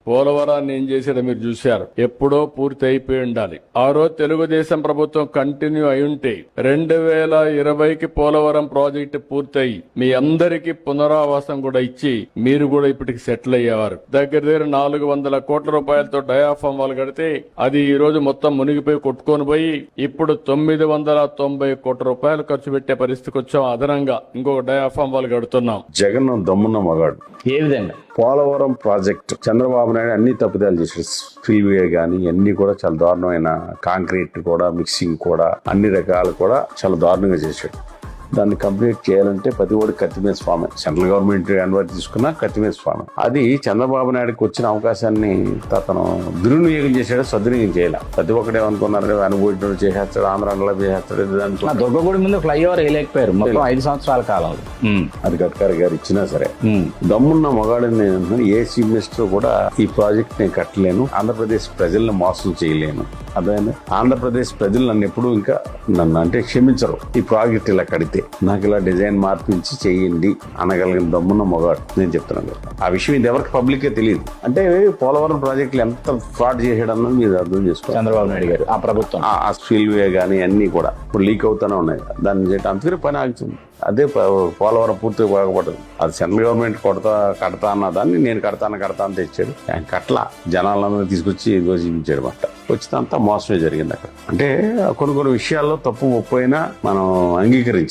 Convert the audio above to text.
పోలవరాన్ని ఏం చేశారో మీరు చూశారు. ఎప్పుడో పూర్తి అయిపోయి ఉండాలి. ఆ రోజు తెలుగుదేశం ప్రభుత్వం కంటిన్యూ అయి ఉంటే 2020కి పోలవరం ప్రాజెక్టు పూర్తయి మీ అందరికీ పునరావాసం కూడా ఇచ్చి మీరు కూడా ఇప్పటికి సెటిల్ అయ్యేవారు. దగ్గర 400 కోట్ల రూపాయలతో డయాఫామ్ వాళ్ళు కడితే అది ఈ రోజు మొత్తం మునిగిపోయి కొట్టుకొని పోయి ఇప్పుడు 990 కోట్ల రూపాయలు ఖర్చు పెట్టే పరిస్థితికి వచ్చాం. అదనంగా ఇంకొక డయాఫామ్ వాళ్ళు కడుతున్నాం. జగన్ దమ్మున్న మగాడు. ఏ విధంగా? పోలవరం ప్రాజెక్టు చంద్రబాబు నాయుడు అన్ని తప్పుదాలు చేశాడు. స్పిల్వే గానీ అన్ని కూడా చాలా దారుణమైన, కాంక్రీట్ కూడా, మిక్సింగ్ కూడా, అన్ని రకాలు కూడా చాలా దారుణంగా చేశాడు. దాన్ని కంప్లీట్ చేయాలంటే ప్రతి ఒక్కటి కత్తిమీద స్వామి. సెంట్రల్ గవర్నమెంట్ అనుమతి తీసుకున్నా కత్తిమీద స్వామి. అది చంద్రబాబు నాయుడుకి వచ్చిన అవకాశాన్ని అతను దుర్వినియోగం చేశాడు, సద్వినియోగం చేయాలి. ప్రతి ఒక్కటి ఏమనుకున్నారు, అనుభవించడం చేసేస్తాడు, ఆంధ్రాలో చేసేస్తాడు. దుర్గగుడి ముందు ఫ్లైఓవర్ వేయలేకపోయారు మొత్తం 5 సంవత్సరాల కాలంలో. అది గడ్కరీ గారు ఇచ్చినా సరే దమ్మున్న మగాడిని ఏ చీఫ్ మినిస్టర్ కూడా ఈ ప్రాజెక్ట్ నేను కట్టలేను, ఆంధ్రప్రదేశ్ ప్రజల్ని మోసం చేయలేను. అదే ఆంధ్రప్రదేశ్ ప్రజలు నన్ను ఎప్పుడు ఇంకా నన్ను అంటే క్షమించరు. ఈ ప్రాజెక్ట్ ఇలా కడితే నాకు ఇలా డిజైన్ మార్పించి చేయండి అనగలిగిన దమ్మున్న మొగాడు నేను చెప్తున్నాను. ఆ విషయం ఇది ఎవరికి పబ్లిక్ తెలియదు. అంటే పోలవరం ప్రాజెక్టులు ఎంత ఫ్రాడ్ చేసాడన్నది మీరు అర్థం చేసుకోవాలి. చంద్రబాబు నాయుడు గారు ఆ ప్రభుత్వం ఆ స్పిల్వే కానీ అన్ని కూడా ఇప్పుడు లీక్ అవుతూనే ఉన్నాయి. దాన్ని చేయడం అందుకనే పని ఆగుతుంది. అదే పోలవరం పూర్తిగా బాగుపడదు. అది సెంట్రల్ గవర్నమెంట్ కడతా అన్న దాన్ని నేను కడతాను తెచ్చాడు. ఆయన కట్ల జనాలందరూ తీసుకొచ్చి ఇదిగో చూపించాడు మాట. వచ్చినంతా మోసమే జరిగింది అక్కడ. అంటే కొన్ని విషయాల్లో తప్పు ఒప్పైనా మనం అంగీకరించి